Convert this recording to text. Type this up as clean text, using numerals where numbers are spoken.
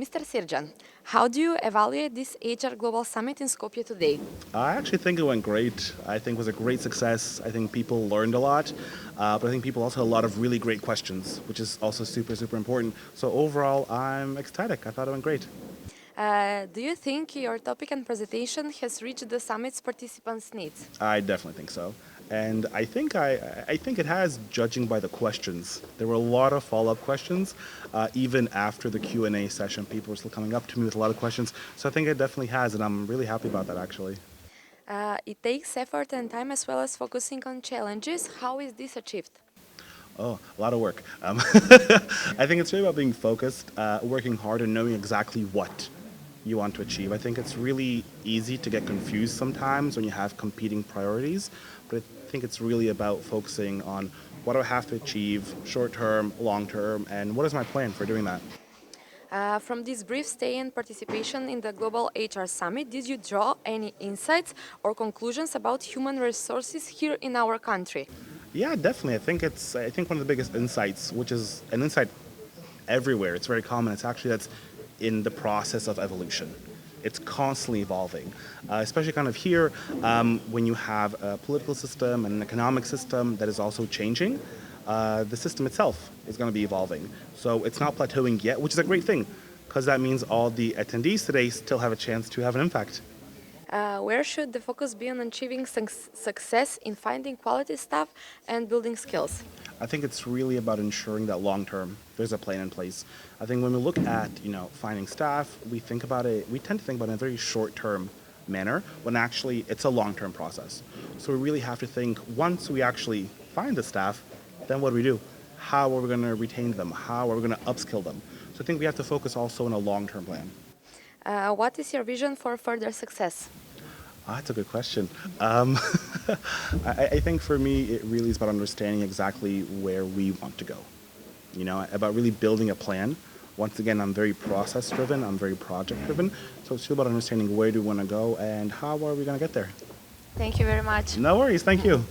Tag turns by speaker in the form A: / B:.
A: Mr. SERDZAN, how do you evaluate this HR Global Summit in Skopje today?
B: I actually think it went great. I think it was a great success. I think people learned a lot, but I think people also had a lot of really great questions, which is also super, super important. So overall, I'm ecstatic. I thought it went great.
A: Do you think your topic and presentation has reached the summit's participants' needs?
B: I definitely think so. And I think it has, judging by the questions. There were a lot of follow-up questions. Even after the Q&A session, people were still coming up to me with a lot of questions. So I think it definitely has, and I'm really happy about that, actually.
A: It takes effort and time as well as focusing on challenges. How is this achieved?
B: Oh, a lot of work. I think it's really about being focused, working hard, and knowing exactly what you want to achieve. I think it's really easy to get confused sometimes when you have competing priorities, but I think it's really about focusing on what do I have to achieve short term, long term, and what is my plan for doing that.
A: From this brief stay and participation in the Global HR Summit, did you draw any insights or conclusions about human resources here in our country?
B: Yeah, definitely. I think one of the biggest insights, which is an insight everywhere, it's very common, it's actually that's in the process of evolution. It's constantly evolving, especially kind of here when you have a political system and an economic system that is also changing. The system itself is going to be evolving. So it's not plateauing yet, which is a great thing, because that means all the attendees today still have a chance to have an impact.
A: Where should the focus be on achieving success in finding quality staff and building skills?
B: I think it's really about ensuring that long term there's a plan in place. I think when we look at finding staff, we tend to think about it in a very short term manner when actually it's a long term process. So we really have to think once we actually find the staff, then what do we do? How are we going to retain them? How are we going to upskill them? So I think we have to focus also on a long term plan.
A: What is your vision for further success?
B: That's a good question. I think for me, it really is about understanding exactly where we want to go. About really building a plan. Once again, I'm very process driven, I'm very project driven. So it's really about understanding where do we want to go and how are we going to get there.
A: Thank you very much.
B: No worries, thank you.